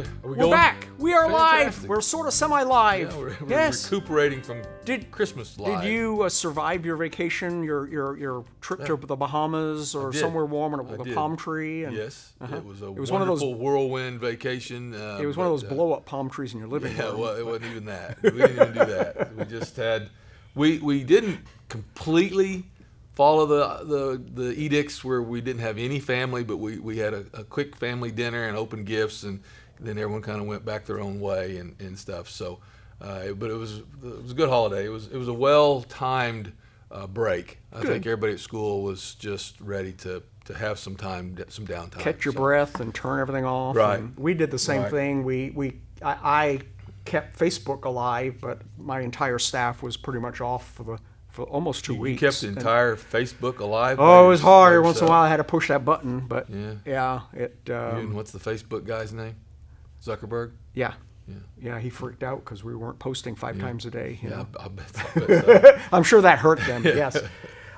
Are we We're going? back. We are Fantastic. live. We're sort of semi-live. Yeah, we're yes. recuperating from Christmas live. Did you survive your vacation, your trip to the Bahamas or somewhere warm with a palm tree? And, yes, it was a was wonderful one of those whirlwind vacation. It was one of those blow-up palm trees in your living room. Yeah, well, it wasn't even that. We didn't even do that. We just had, we didn't completely follow the edicts where we didn't have any family, but we had a quick family dinner and open gifts, and then everyone kind of went back their own way and stuff. So, but it was a good holiday. It was a well-timed break. I think everybody at school was just ready to have some time, some downtime. Catch your breath and turn everything off. Right. And we did the same Right. thing. I kept Facebook alive, but my entire staff was pretty much off for almost 2 weeks. You kept the entire Facebook alive? Oh, it was hard. Once in a while I had to push that button, but yeah, it. What's the Facebook guy's name? Zuckerberg? Yeah. Yeah, he freaked out because we weren't posting 5 times a day. You know? I bet so. I'm sure that hurt them, yes.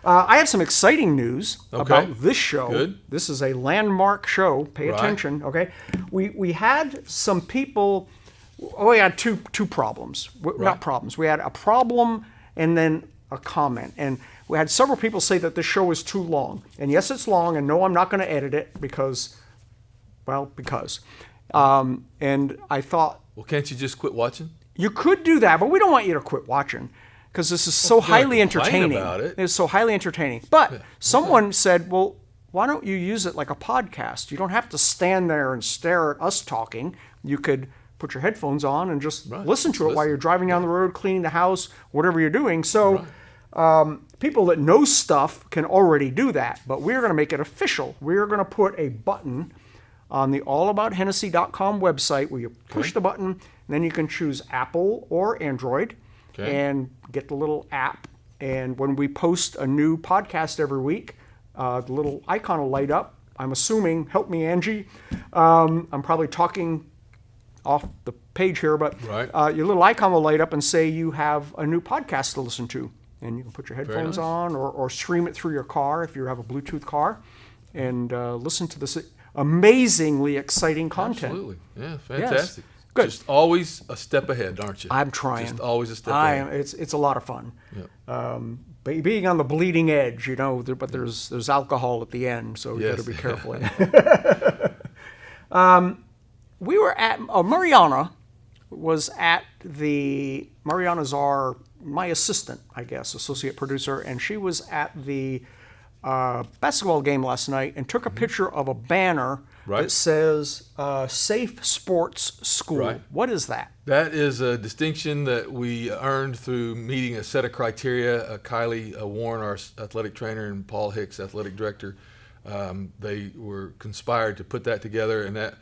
I have some exciting news about this show. Good. This is a landmark show. Pay Right. attention, okay? We had some people, we had two problems. Not problems. We had a problem and then a comment. And we had several people say that this show is too long. And yes, it's long, and no, I'm not going to edit it because. And I thought, Well, can't you just quit watching? you could do that, but we don't want you to quit watching because this is so highly entertaining. About it. It's so highly entertaining. But someone said, well, why don't you use it like a podcast? You don't have to stand there and stare at us talking. You could put your headphones on and just listen to it while you're driving down the road, cleaning the house, whatever you're doing. So people that know stuff can already do that, but we're going to make it official. We're going to put a button on the allaboutHennessy.com website where you push the button, and then you can choose Apple or Android and get the little app. And when we post a new podcast every week, the little icon will light up. I'm assuming, help me, Angie. I'm probably talking off the page here, but your little icon will light up and say you have a new podcast to listen to. And you can put your headphones on or stream it through your car if you have a Bluetooth car and listen to this amazingly exciting content. Absolutely. Yeah, fantastic. Yes. Good. Just always a step ahead, aren't you? I'm trying. Just always a step ahead. It's a lot of fun. Yep. Being on the bleeding edge, you know, but there's alcohol at the end, so you got to be careful. We were at Mariana was at the Mariana's my assistant, I guess, associate producer, and she was at the basketball game last night and took a picture of a banner that says Safe Sports School. Right. What is that? That is a distinction that we earned through meeting a set of criteria. Kylie Warren, our athletic trainer, and Paul Hicks, athletic director, they were conspired to put that together, and that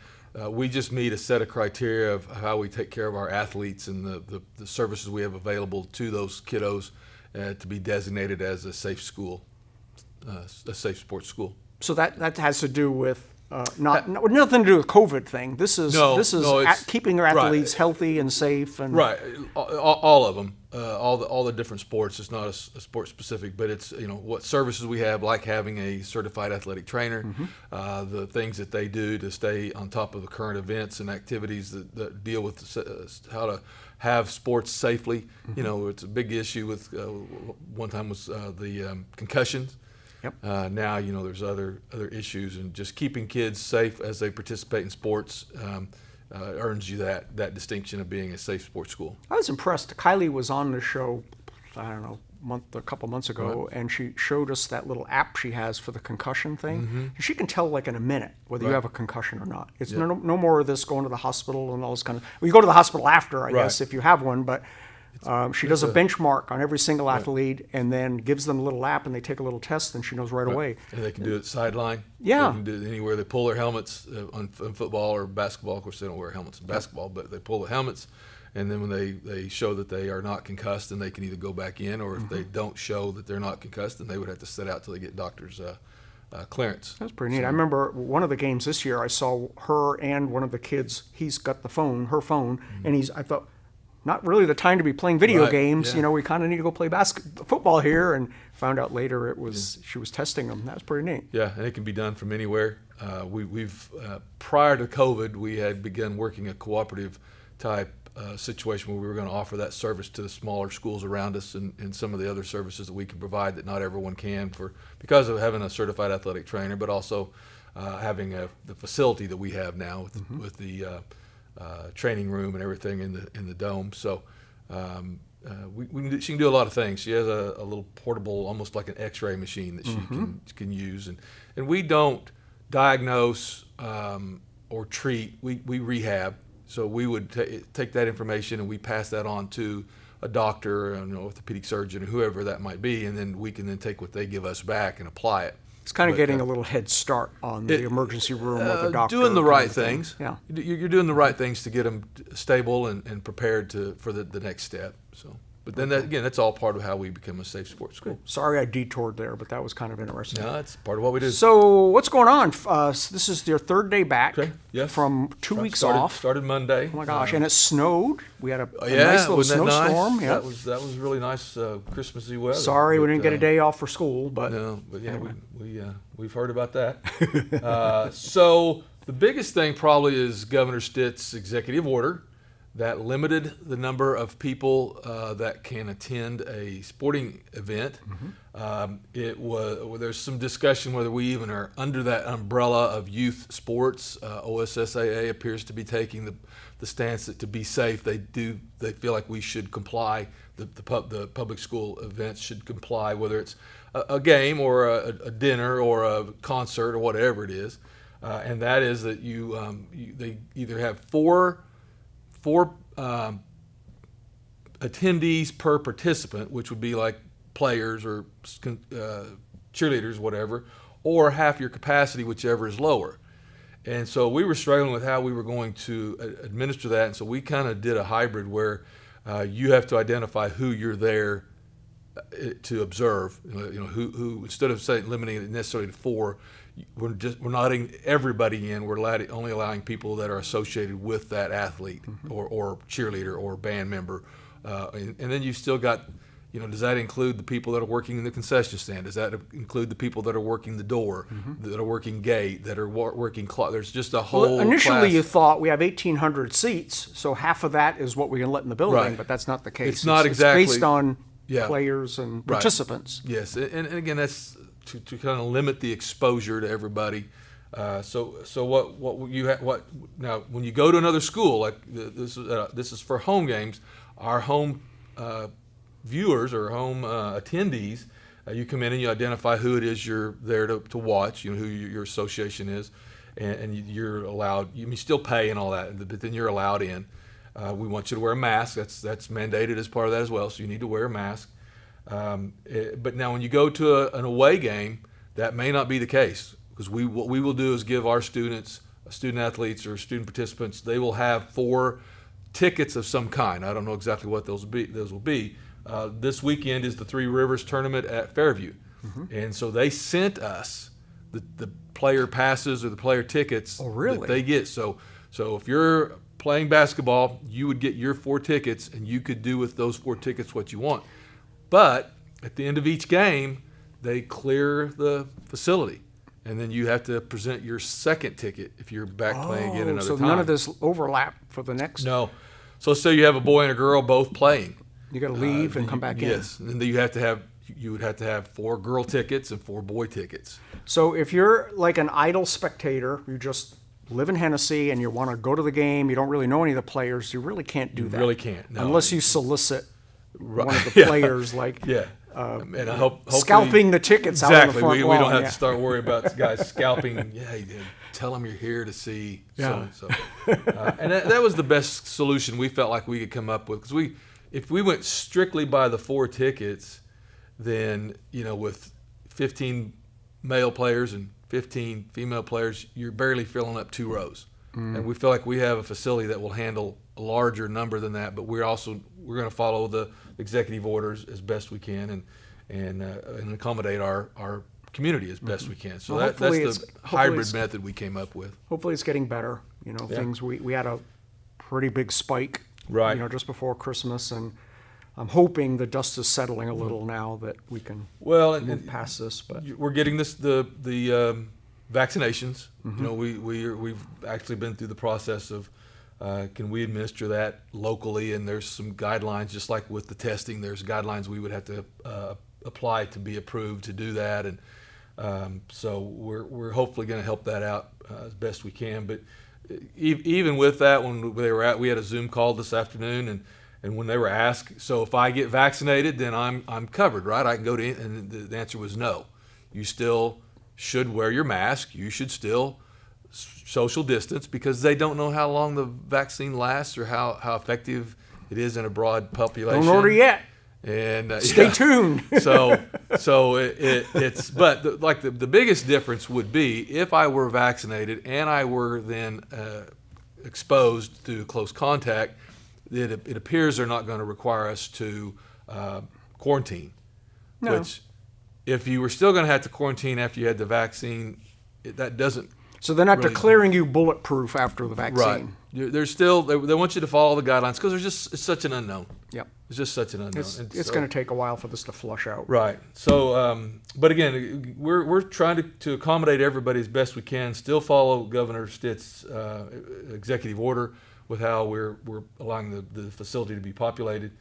we just meet a set of criteria of how we take care of our athletes and the services we have available to those kiddos to be designated as a safe school. A safe sports school. So that has to do with nothing to do with COVID thing. This is keeping your athletes healthy and safe and all of them, all the different sports. It's not a sport specific, but it's what services we have, like having a certified athletic trainer, the things that they do to stay on top of the current events and activities that deal with how to have sports safely. It's a big issue with one time was the concussions. Yep. Now there's other issues, and just keeping kids safe as they participate in sports earns you that distinction of being a safe sports school. I was impressed. Kylie was on the show, I don't know, a couple months ago, and she showed us that little app she has for the concussion thing. And she can tell like in a minute whether you have a concussion or not. It's no more of this going to the hospital and all this kind of. Well, you go to the hospital after, I guess, if you have one, but. She does a benchmark on every single athlete and then gives them a little app, and they take a little test, and she knows right away. And they can do it sideline. Yeah. They can do it anywhere. They pull their helmets on football or basketball. Of course, they don't wear helmets in basketball, but they pull the helmets, and then when they show that they are not concussed, then they can either go back in, or if they don't show that they're not concussed, then they would have to sit out till they get doctor's clearance. That's pretty neat. I remember one of the games this year, I saw her and one of the kids, he's got her phone, and I thought, not really the time to be playing video Right, games. yeah. We kind of need to go play football here, and found out later she was testing them. That was pretty neat. Yeah, and it can be done from anywhere. We've prior to COVID, we had begun working a cooperative type situation where we were going to offer that service to the smaller schools around us, and some of the other services that we can provide that not everyone can because of having a certified athletic trainer, but also having the facility that we have now with the training room and everything in the dome. So she can do a lot of things. She has a little portable, almost like an X-ray machine that she can use, and we don't diagnose or treat. We rehab. So we would take that information and we pass that on to a doctor, an orthopedic surgeon, or whoever that might be, and then we can then take what they give us back and apply it. It's kind of getting a little head start on the emergency room with the doctor. Doing the right things. Yeah. You're doing the right things to get them stable and prepared for the next step. So, but then that's all part of how we become a safe sports school. Sorry I detoured there, but that was kind of interesting. No, that's part of what we do. So what's going on? This is your third day back Yes. from 2 weeks off. Started Monday. Oh my gosh, and it snowed. We had a nice little snowstorm. Nice? Yeah. That was really nice Christmassy weather. Sorry we didn't get a day off for school, but no, but yeah, anyway. We've heard about that. So the biggest thing probably is Governor Stitt's executive order that limited the number of people that can attend a sporting event. There's some discussion whether we even are under that umbrella of youth sports. OSSAA appears to be taking the stance that to be safe, they feel like we should comply. The public school events should comply, whether it's a game or a dinner or a concert or whatever it is, and that is that they either have four attendees per participant, which would be like players or cheerleaders, whatever, or half your capacity, whichever is lower. And so we were struggling with how we were going to administer that, and so we kind of did a hybrid where you have to identify who you're there to observe. Who instead of limiting it necessarily to four, we're not letting everybody in. We're only allowing people that are associated with that athlete or cheerleader or band member, and then you've still got. Does that include the people that are working in the concession stand? Does that include the people that are working the door, that are working gate, that are working clock? There's just a whole. Well, initially, class. you thought we have 1,800 seats, so half of that is what we can let in the building, Right. but that's not the case. It's not exactly based on Yeah. players and Right. participants. Yes, and again, that's to kind of limit the exposure to everybody. So what you now when you go to another school, like this is for home games, our home viewers or home attendees, you come in and you identify who it is you're there to watch, who your association is, and you're allowed. You still pay and all that, but then you're allowed in. We want you to wear a mask. That's mandated as part of that as well. So you need to wear a mask. But now when you go to an away game, that may not be the case, because what we will do is give our students, student athletes or student participants, they will have 4 tickets of some kind. I don't know exactly what those will be. This weekend is the Three Rivers tournament at Fairview, and so they sent us the player passes or the player tickets that they get. So if you're playing basketball, you would get your 4 tickets, and you could do with those 4 tickets what you want. But at the end of each game, they clear the facility, and then you have to present your second ticket if you're back playing again another time. So none of this overlap for the next. No. So say you have a boy and a girl both playing. You got to leave and come back in. Yes, and then you would have to have 4 girl tickets and 4 boy tickets. So if you're like an idle spectator, you just live in Hennessy and you want to go to the game, you don't really know any of the players, you really can't do that. You really can't. No. Unless you solicit one of the players, like and I hope scalping the tickets out on the front we lawn. don't have to start worrying about guys scalping. Tell them you're here to see so. And that was the best solution we felt like we could come up with, because if we went strictly by the 4 tickets, then with 15 male players and 15 female players, you're barely filling up 2 rows. And we feel like we have a facility that will handle a larger number than that, but we're going to follow the executive orders as best we can and accommodate our community as best we can. So that's the hybrid method we came up with. Hopefully it's getting better. Things we had a pretty big spike Right. just before Christmas, and I'm hoping the dust is settling a little now that we can move past this. But we're getting the vaccinations. We've actually been through the process of can we administer that locally, and there's some guidelines, just like with the testing. There's guidelines we would have to apply to be approved to do that, and so we're hopefully going to help that out as best we can. But even with that, when we had a Zoom call this afternoon, and when they were asked, so if I get vaccinated, then I'm covered, right? I can go to, and the answer was no. You still should wear your mask. You should still social distance, because they don't know how long the vaccine lasts or how effective it is in a broad population. Don't order yet. And stay tuned. so it's but the biggest difference would be if I were vaccinated and I were then exposed through close contact. It appears they're not going to require us to quarantine. No. Which, if you were still going to have to quarantine after you had the vaccine, that doesn't. So they're not declaring you bulletproof after the vaccine. Right. There's still they want you to follow the guidelines because it's such an unknown. Yep. It's just such an unknown. It's going to take a while for this to flush out. Right. So, but again, we're trying to accommodate everybody as best we can. Still follow Governor Stitt's executive order with how we're allowing the facility to be populated.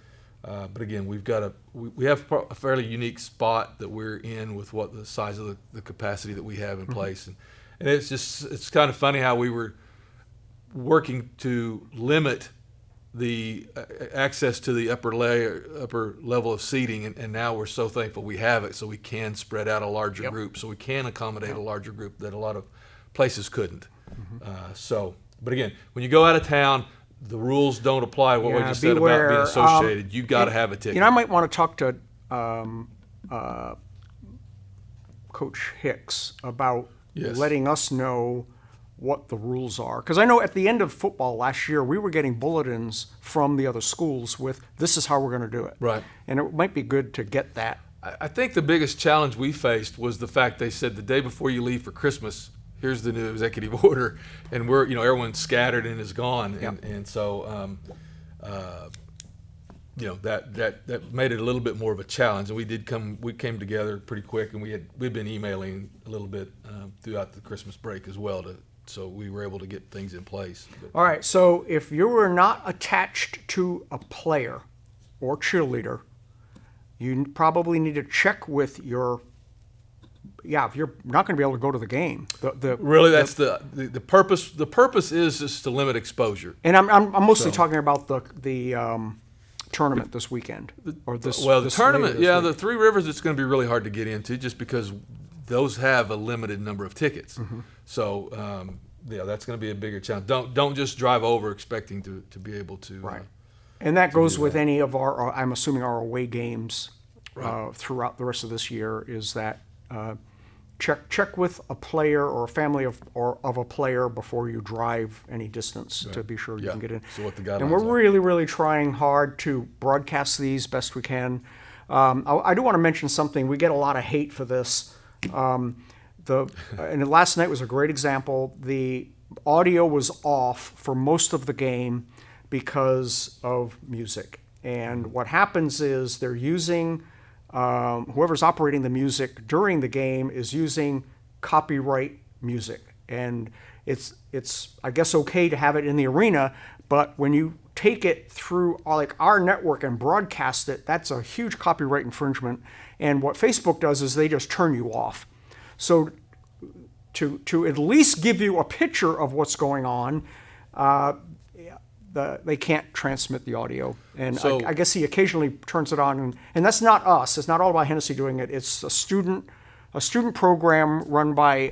But again, we have a fairly unique spot that we're in with what the size of the capacity that we have in place, and it's kind of funny how we were working to limit the access to the upper level of seating, and now we're so thankful we have it, so we can spread out a larger group, so we can accommodate a larger group that a lot of places couldn't. But again, when you go out of town, the rules don't apply. What we just said about being associated, you've got to have a ticket. I might want to talk to Coach Hicks about letting us know what the rules are. Because I know at the end of football last year, we were getting bulletins from the other schools with, this is how we're going to do it. Right. And it might be good to get that. I think the biggest challenge we faced was the fact they said the day before you leave for Christmas, here's the new executive order, and everyone's scattered and is gone, and so that made it a little bit more of a challenge. And we came together pretty quick, and we'd been emailing a little bit throughout the Christmas break as well, so we were able to get things in place. All right, so if you were not attached to a player or cheerleader, you probably need to check with your. Yeah, if you're not going to be able to go to the game, that's the purpose. The purpose is just to limit exposure. And I'm mostly talking about the tournament this weekend or this. Well, the tournament, the Three Rivers, it's going to be really hard to get into just because those have a limited number of tickets. Mm-hmm. So that's going to be a bigger challenge. Don't just drive over expecting to be able to. Right. And that goes with any of our, I'm assuming, our away games throughout the rest of this year. Is that. Check with a player or a family of a player before you drive any distance to be sure you can get in. So what the guidelines and we're really, really trying hard to broadcast these best we can. I do want to mention something. We get a lot of hate for this. And last night was a great example. The audio was off for most of the game because of music. And what happens is they're using... whoever's operating the music during the game is using copyright music, and it's I guess okay to have it in the arena, but when you take it through like our network and broadcast it, that's a huge copyright infringement. And what Facebook does is they just turn you off. So to at least give you a picture of what's going on, they can't transmit the audio. And so, I guess he occasionally turns it on, and that's not us. It's not All About Hennessey doing it. It's a student program run by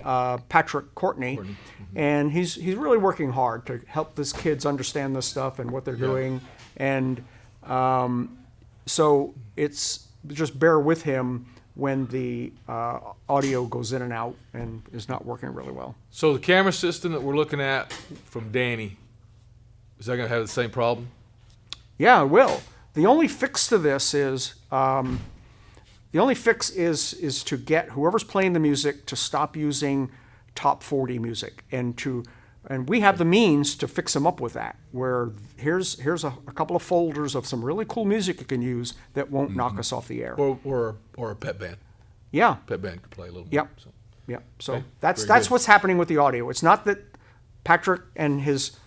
Patrick Courtney. Mm-hmm. And he's really working hard to help these kids understand this stuff and what they're doing. And so it's just bear with him when the audio goes in and out and is not working really well. So the camera system that we're looking at from Danny, is that going to have the same problem? Yeah, it will. The only fix to this is to get whoever's playing the music to stop using top 40 music and to And we have the means to fix them up with that, where here's a couple of folders of some really cool music you can use that won't knock us off the air. Or a pet band. Yeah. Pet band could play a little Yep. bit. So. Yep. So Okay. that's what's happening with the audio. It's not that Patrick and his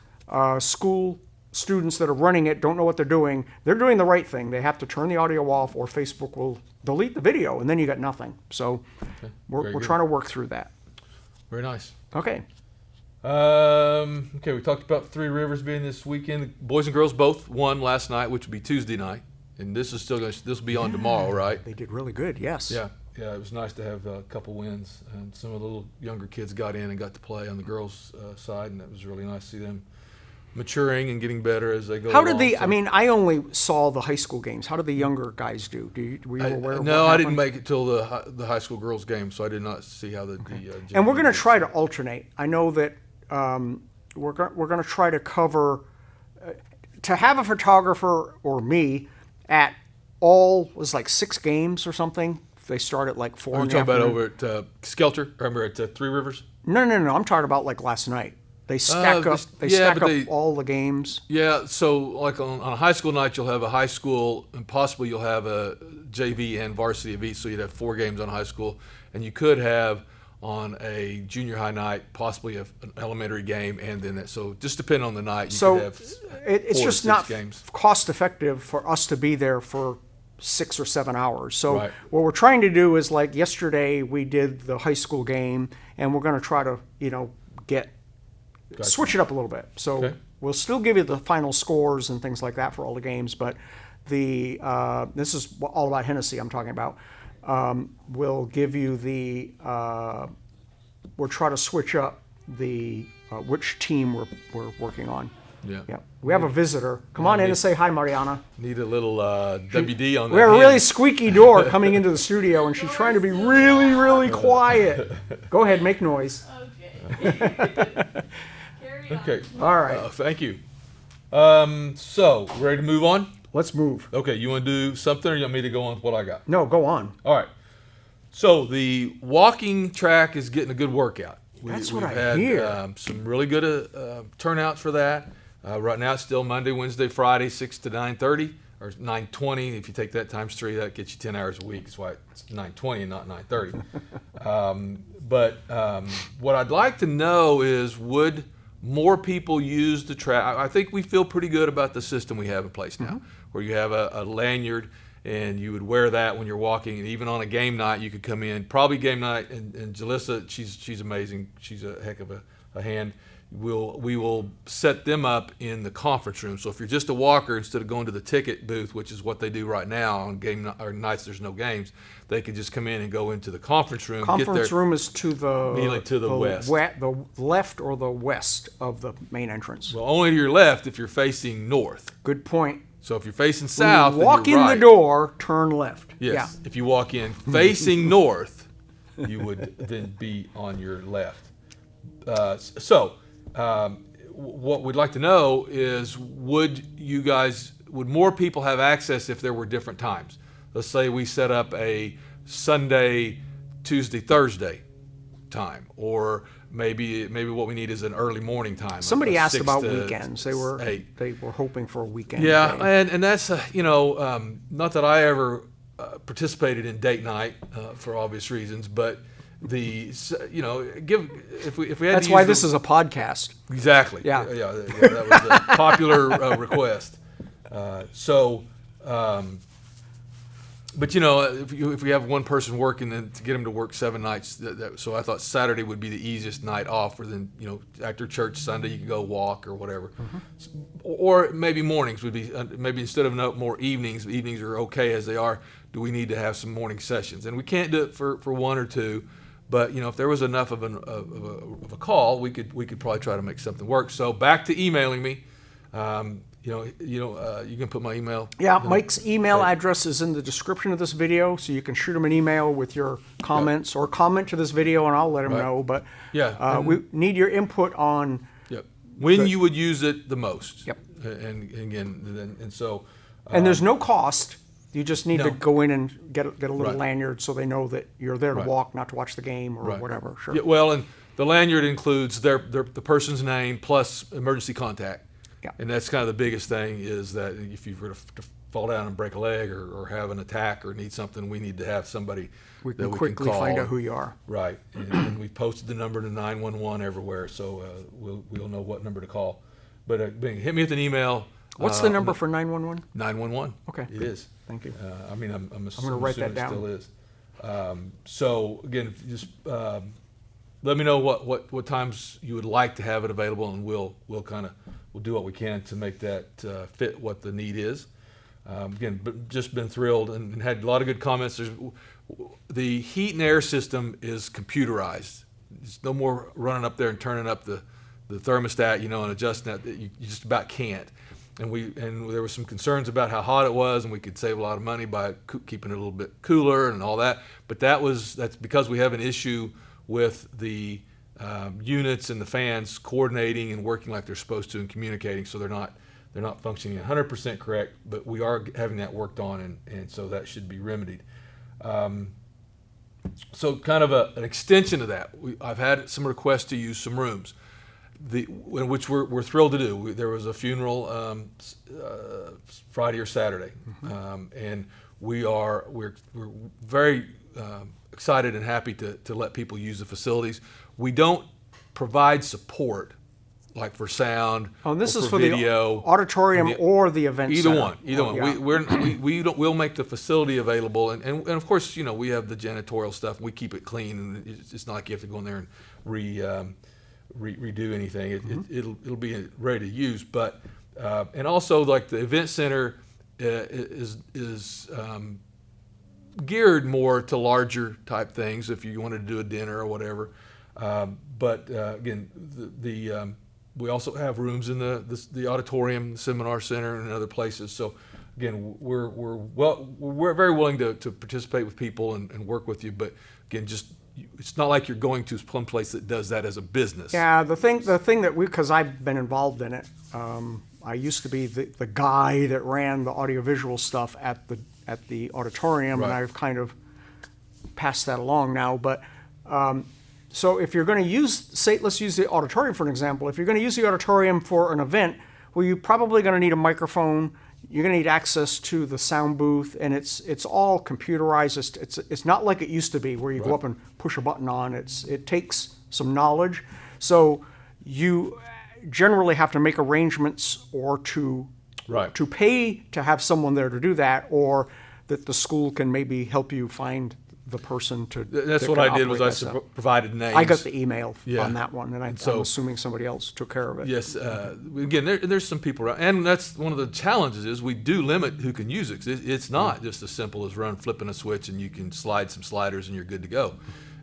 school students that are running it don't know what they're doing. They're doing the right thing. They have to turn the audio off, or Facebook will delete the video, and then you got nothing. So we're trying to work through that. Very nice. Okay. Okay, we talked about Three Rivers being this weekend. The boys and girls both won last night, which would be Tuesday night, and this will be on tomorrow, right? They did really good. Yes. Yeah. It was nice to have a couple wins, and some of the little younger kids got in and got to play on the girls' side, and it was really nice to see them maturing and getting better as they go How along. did I mean, I only saw the high school games. How did the younger guys do? Were you aware of No, what I didn't happened? make it till the high school girls game, so I did not see how the And we're going to try to alternate. I know that we're going to try to cover, to have a photographer or me at all was like 6 games or something. They start at like 4 Are you in the talking about afternoon. over at Skelter? Remember at Three Rivers? No. I'm talking about like last night. They stack up. They stack up all the games. Yeah, so like on a high school night, you'll have a high school, and possibly you'll have a JV and varsity of each, so you'd have 4 games on high school, and you could have on a junior high night possibly an elementary game, and then so just depending on the night, you could have it's 4 to just 6 not games. cost effective for us to be there for 6 or 7 hours. So Right. what we're trying to do is, like yesterday we did the high school game, and we're going to try to switch it up a little bit. So Okay. we'll still give you the final scores and things like that for all the games, but this is All About Hennessey I'm talking about. We'll give you we'll try to switch up the which team we're working on. Yeah. We have a visitor. Come on in and say hi, Mariana. Need a little WD on that. We have a hand. really squeaky door coming into the studio, and she's trying to be really, really quiet. Go ahead, make noise. Okay. Carry on. Okay. All right, Thank you. So, ready to move on? let's move. Okay, you want to do something, or you want me to go on with what I got? No, go on. All right. So the walking track is getting a good workout. That's what we've I had, hear. some really good turnout for that. Right now it's still Monday, Wednesday, Friday, 6 to 9:30 or 9:20. If you take that times 3, that gets you 10 hours a week. That's why it's 9:20 and not 9:30. But what I'd like to know is, would more people use the track? I think we feel pretty good about the system we have in place now, where you have a lanyard, and you would wear that when you're walking, and even on a game night, you could come in. Probably game night, and Jalissa, she's amazing. She's a heck of a hand. We will set them up in the conference room. So if you're just a walker, instead of going to the ticket booth, which is what they do right now on game or nights there's no games, they can just come in and go into the conference room. Conference room is to the Immediately to the west. the left or the west of the main entrance. Well, only to your left if you're facing north. Good point. So if you're facing When south, you walk then you're in right. the door, turn left. Yes. If you walk in facing north, you would then be on your left. What we'd like to know is, would more people have access if there were different times? Let's say we set up a Sunday, Tuesday, Thursday time, or maybe what we need is an early morning time. Somebody like asked 6 about to weekends. 8. They were hoping for a weekend. Yeah, day. and that's not that I ever participated in date night for obvious reasons, but if we had That's to why use this is a podcast. exactly Yeah. That was a popular request. But if we have one person working, then to get them to work 7 nights, so I thought Saturday would be the easiest night off, or then after church Sunday you can go walk or whatever, or maybe mornings would be maybe instead of more evenings. Evenings are okay as they are. Do we need to have some morning sessions? And we can't do it for 1 or 2, but if there was enough of a call, we could probably try to make something work. So back to emailing me. You can put my email. Yeah, Mike's email address is in the description of this video, so you can shoot him an email with your comments, or comment to this video, and I'll let him know. But we need your input on when you would use it the most. Yep. And again, and so. And there's no cost You just need No. to go in and get a little Right. lanyard so they know that you're there to Right. walk, not to watch the game or Right. whatever. Sure. Yeah, well, and the lanyard includes the person's name plus emergency contact. Yeah. And that's kind of the biggest thing is that if you were to fall down and break a leg or have an attack or need something, we need to have somebody We that can we quickly can call. find out who you are. Right. And we've posted the number to 911 everywhere, so we'll know what number to call. But hit me with an email. What's the number for 911? 911. Okay. It is. Thank you. I mean, I'm assuming, gonna write that it down. still is. So again, just let me know what times you would like to have it available, and we'll do what we can to make that fit what the need is. Again, but just been thrilled and had a lot of good comments. The heat and air system is computerized. There's no more running up there and turning up the thermostat, and adjusting that. You just about can't. And there were some concerns about how hot it was, and we could save a lot of money by keeping it a little bit cooler and all that. But that's because we have an issue with the units and the fans coordinating and working like they're supposed to and communicating, so they're not functioning 100% correct. But we are having that worked on, and so that should be remedied. So kind of an extension of that, I've had some requests to use some rooms. Which we're thrilled to do. There was a funeral Friday or Saturday, and we're very excited and happy to let people use the facilities. We don't provide support like for sound. Oh, and this or is for video, the auditorium or the event either center. one. Either one. Yeah. We'll make the facility available, and of course we have the janitorial stuff. And we keep it clean, and it's not like you have to go in there and redo anything. It'll be ready to use, but and also like the event center is geared more to larger type things if you wanted to do a dinner or whatever. But again, we also have rooms in the auditorium, the seminar center, and other places. So again, we're very willing to participate with people and work with you. But again, it's not like you're going to some place that does that as a business. Yeah, the thing that because I've been involved in it. I used to be the guy that ran the audiovisual stuff at the auditorium, and Right. I've kind of passed that along now. But so if you're going to let's use the auditorium for an example. If you're going to use the auditorium for an event, well, you're probably going to need a microphone. You're going to need access to the sound booth, and it's all computerized. It's not like it used to be where you go up and push a button on. It takes some knowledge. So you generally have to make arrangements or to pay to have someone there to do that, or that the school can maybe help you find the person to. That's that what can I did was operate that I stuff. provided names. I got the email Yeah. on that one, and I'm So- assuming somebody else took care of it. Yes. Again, there's some people around, and that's one of the challenges is we do limit who can use it. It's not just as simple as flipping a switch and you can slide some sliders and you're good to go.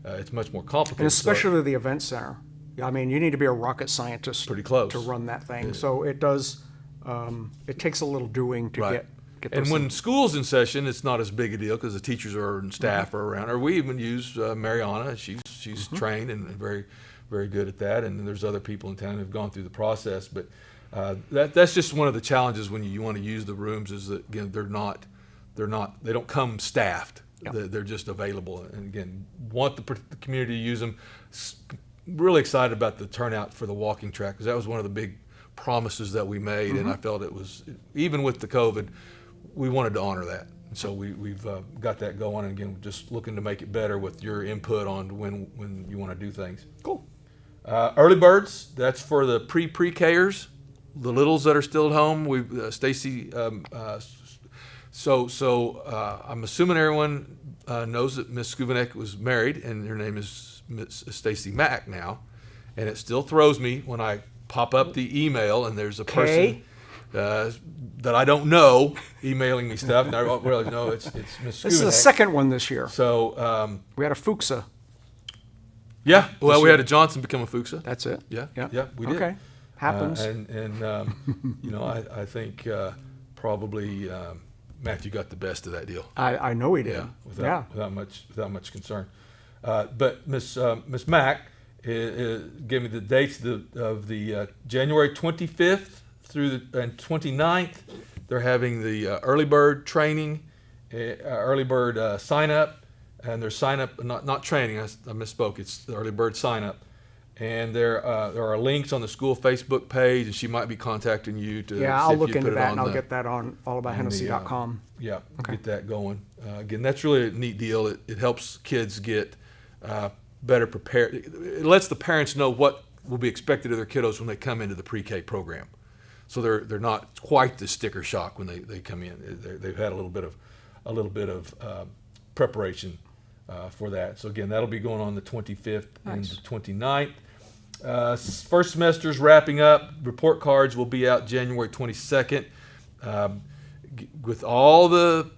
It's much more complicated. And So- especially the event center. I mean, you need to be a rocket scientist Pretty close. to run that thing. So it does. It takes a little doing to Right. get And those when things. school's in session, it's not as big a deal because the teachers and staff are around. Or we even use Mariana. She's trained and very, very good at that. And there's other people in town who've gone through the process. But that's just one of the challenges when you want to use the rooms is that again they don't come staffed. Yeah. They're just available. And again, want the community to use them. Really excited about the turnout for the walking track because that was one of the big promises that we made, and I felt it was even with the COVID. We wanted to honor that. So we've got that going, and again, just looking to make it better with your input on when you want to do things. Cool. Early birds, that's for the pre-Kers, the littles that are still at home. Stacey, so I'm assuming everyone knows that Miss Schovanec was married, and her name is Miss Stacey Mack now, and it still throws me when I pop up the email and there's a person that I don't know emailing me stuff. And I don't really know it's Miss Schovanec. This is the second one this year. So We had a Fuchsia. yeah, well, we year. had a Johnson become a Fuchsia. That's it. Yeah, Yeah. we did. Okay. Happens. I think probably Matthew got the best of that deal. I know he did. Without much concern. But Miss Mack gave me the dates of the January 25th through and 29th. They're having the early bird training early bird sign up, and there's sign up, not training. I misspoke. It's the early bird sign up, and there are links on the school Facebook page, and she might be contacting you to. Yeah, see I'll if look you into put it that, on and I'll the- get that on allaboutHennessey.com. Yeah, Okay. get that going. Again, that's really a neat deal. It helps kids get better prepared. It lets the parents know what will be expected of their kiddos when they come into the pre-K program. So they're not quite the sticker shock when they come in. They've had a little bit of preparation for that. So again, that'll be going on the 25th and the 29th. First semester's wrapping up. Report cards will be out January 22nd. With all the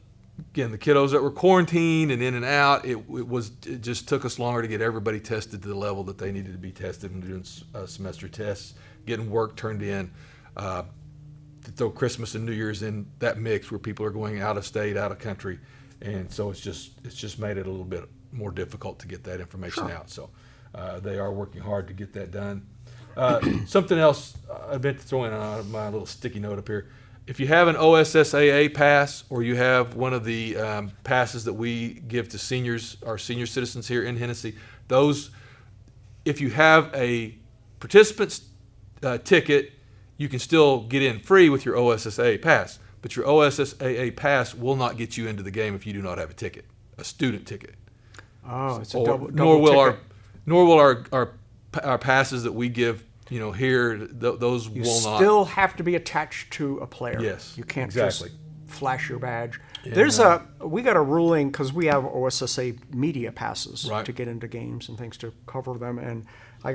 kiddos that were quarantined and in and out, it just took us longer to get everybody tested to the level that they needed to be tested and doing semester tests, getting work turned in. To throw Christmas and New Year's in that mix where people are going out of state, out of country, and so it's just made it a little bit more difficult to get that information out. So they are working hard to get that done. Something else I meant to throw in on my little sticky note up here. If you have an OSSAA pass, or you have one of the passes that we give to seniors, our senior citizens here in Hennessey, those, if you have a participant's ticket, you can still get in free with your OSSAA pass. But your OSSAA pass will not get you into the game if you do not have a ticket, a student ticket. Oh, it's a Or- double nor will ticket. our passes that we give, here, those You will not. still have to be attached to a player. Yes, You can't exactly. just flash your badge. And, We got a ruling because we have OSSA media passes Right. to get into games and things to cover them, and I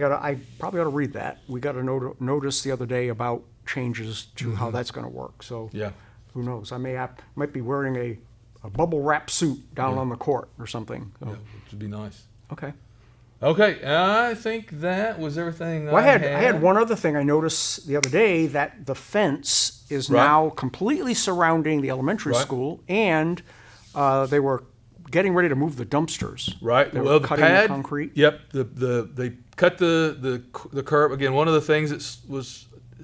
probably ought to read that. We got a notice the other day about changes to how that's going to work. So Yeah. who knows? I might be wearing a bubble wrap suit down on the court or something. So, Yeah, which would be nice. okay. Okay, I think that was everything. Well, I had one other thing I noticed the other day, that the fence is Right. now completely surrounding the elementary Right. school, and they were getting ready to move the dumpsters. Right. They Well, were the cutting pad. the concrete. Yep. They cut the curb again. One of the things it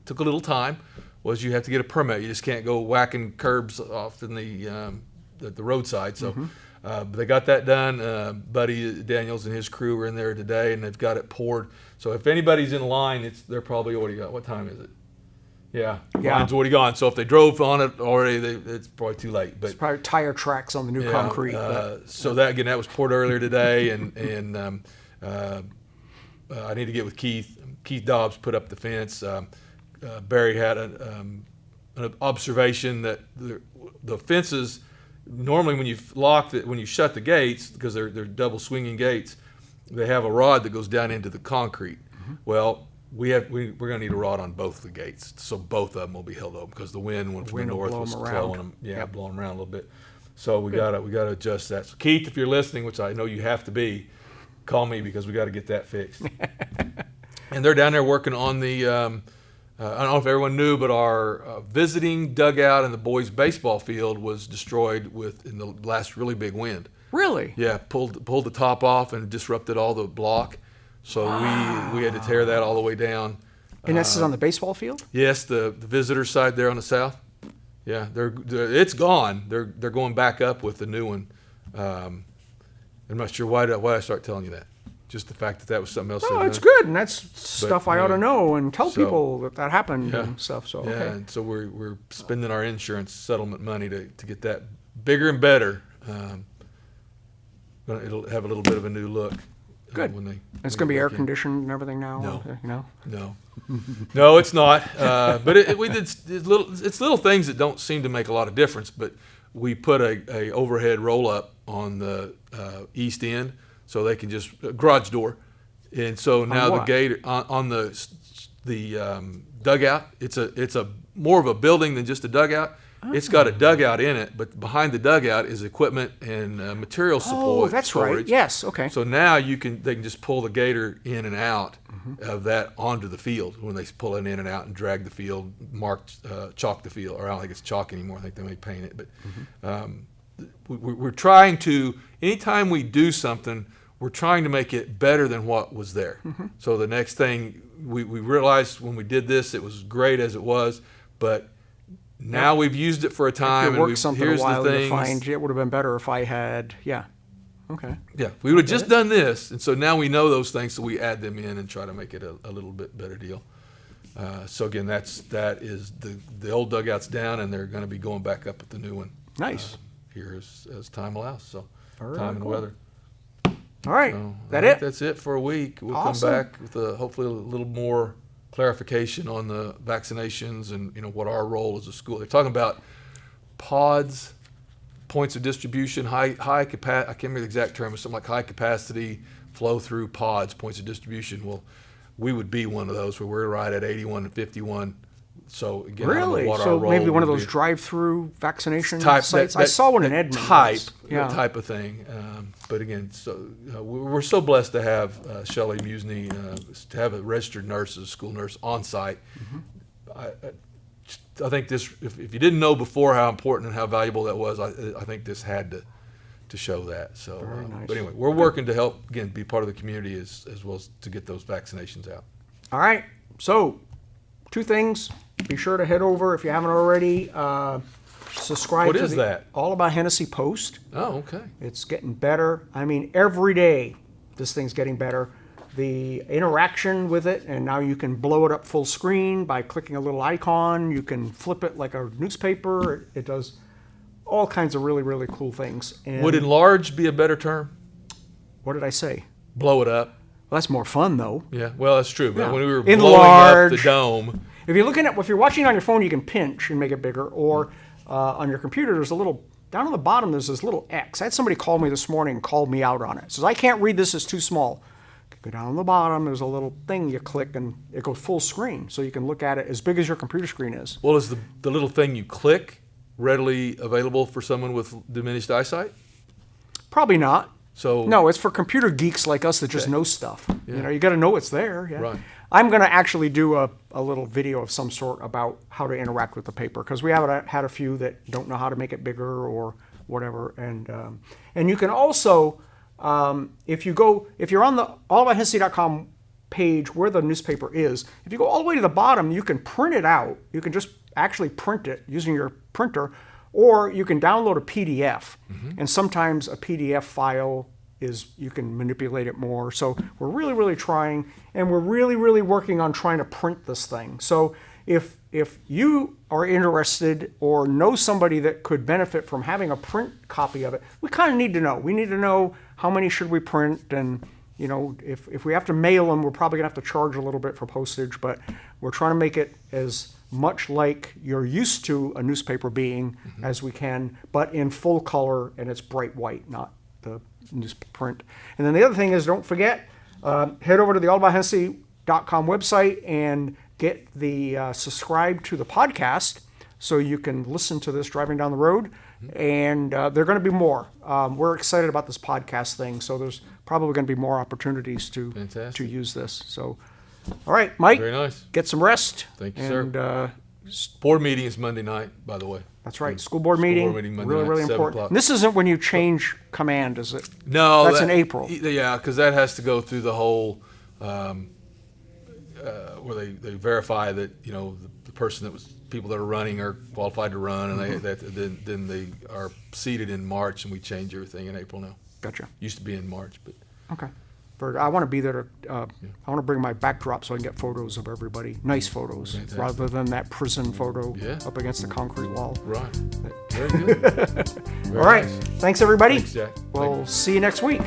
took a little time was you have to get a permit. You just can't go whacking curbs off in the roadside. So but they got that done. Buddy Daniels and his crew were in there today, and they've got it poured. So if anybody's in line, they're probably already got. What time is it? Yeah, line's already gone. So if they drove on it already, it's probably too late. But It's probably tire tracks on the new concrete. But so that was poured earlier today, and I need to get with Keith. Keith Dobbs put up the fence. Barry had an observation that the fences normally when you shut the gates, because they're double swinging gates, they have a rod that goes down into the concrete. Well, we're going to need a rod on both the gates, so both of them will be held open because the wind from the Wind will north blow was them around. blowing them, Yep. blowing them around a little bit. So we got to adjust that. So Keith, if you're listening, which I know you have to be, call me because we got to get that fixed. And they're down there working on the. I don't know if everyone knew, but our visiting dugout in the boys' baseball field was destroyed in the last really big wind. really? Yeah, pulled the top off and disrupted all the block. So we had to tear that all the way down. And this is on the baseball field? Yes, the visitor side there on the south. Yeah, it's gone. They're going back up with the new one. I'm not sure why did I start telling you that. Just the fact that was something else. Oh, it's good, and that's stuff I ought to yeah. know and tell So, people that happened yeah. and stuff. So Yeah, okay. and so we're spending our insurance settlement money to get that bigger and better. It'll have a little bit of a new look. Good. When It's they going to be get air back in. conditioned and everything now. No. No, it's not. But we did it's little things that don't seem to make a lot of difference. But we put a overhead roll up on the east end, so they can just garage door, and so now the what? gate on the dugout. It's a more of a building than just a dugout. It's got a dugout in it, but behind the dugout is equipment and material support. Oh, that's storage. right. Yes. Okay. So now they can just pull the gator in and out of that onto the field when they pull it in and out and drag the field, chalk the field, or I don't think it's chalk anymore. I think they may paint it. But we're trying to, anytime we do something, we're trying to make it better than what was there. So the next thing we realized when we did this, it was great as it was, but Now we've used it for a time, It and worked something here's a while the to things. find. It would have been better if I had, Okay. Yeah, we would have just done this, and so now we know those things, so we add them in and try to make it a little bit better deal. So again, that is the old dugout's down, and they're going to be going back up at the new one. Nice. Here as time allows. So All time right, and cool. weather. All right. So I That think it? That's it for a week. We'll Awesome. come back with hopefully a little more clarification on the vaccinations and what our role as a school. They're talking about pods, points of distribution, high capacity. I can't remember the exact term. It's something like high capacity flow through pods, points of distribution. Well, we would be one of those where we're right at 81 and 51. So again, I don't know Really? what our So role maybe one of would those be. drive-through vaccination Type- sites? that- I saw one in that Edmonton. type of thing. But again, so we're so blessed to have Shelley Musney, to have a registered nurse, as a school nurse, on site. I think this, if you didn't know before how important and how valuable that was, I think this had to show that. So, Very nice. but anyway, we're working to help, again, be part of the community as well as to get those vaccinations out. All right. So, 2 things. Be sure to head over if you haven't already. Subscribe What to is the that? All About Hennessey POST. Oh, okay. It's getting better. I mean, every day this thing's getting better. The interaction with it, and now you can blow it up full screen by clicking a little icon. You can flip it like a newspaper. It does all kinds of really, really cool things. And Would enlarge be a better term? what did I say? Blow it up. Well, that's more fun though. Yeah, well, that's true. But Yeah. when we were blowing Enlarge. up the dome, If you're watching on your phone, you can pinch and make it bigger, or on your computer, there's a little, down on the bottom, there's this little X. I had somebody call me this morning and called me out on it. Says, I can't read this, it's too small. Go down on the bottom, there's a little thing you click and it goes full screen, so you can look at it as big as your computer screen is. well, is the little thing you click readily available for someone with diminished eyesight? Probably not. So No, it's for computer geeks like us that just know stuff. Yeah. You got to know it's there. Yeah. Right. I'm going to actually do a little video of some sort about how to interact with the paper, because we have had a few that don't know how to make it bigger or whatever. And you can also, if you're on the allaboutHennessey.com page where the newspaper is, if you go all the way to the bottom, you can print it out. You can just actually print it using your printer, or you can download a PDF. And sometimes a PDF file you can manipulate it more. So we're really, really trying, and we're really, really working on trying to print this thing. So if you are interested or know somebody that could benefit from having a print copy of it, we kind of need to know. We need to know how many should we print, and if we have to mail them, we're probably gonna have to charge a little bit for postage, but we're trying to make it as much like you're used to a newspaper being as we can, but in full color, and it's bright white, not the newsprint. And then the other thing is, don't forget, head over to the allaboutHennessey.com website and get the subscribe to the podcast so you can listen to this driving down the road. And there are going to be more. We're excited about this podcast thing, so there's probably going to be more opportunities to Fantastic. use this. So, all right, Mike, Very nice. get some rest. Thank you, sir. And Board meeting is Monday night, by the way. that's right, school board meeting, Monday really, night, really 7 important. o'clock. And this isn't when you change command, is it? No, That's in April. Yeah, because that has to go through the whole where they verify that the person that was people that are running are qualified to run, and then they are seated in March, and we change everything in April now. Gotcha. Used to be in March, but Okay. I want to be there to, I want to bring my backdrop so I can get photos of everybody, nice photos, Fantastic. rather than that prison photo Yeah. up against the concrete wall. right, very good. Very All right. nice. Thanks, everybody. Thanks, Jack. Thank We'll you. see you next week.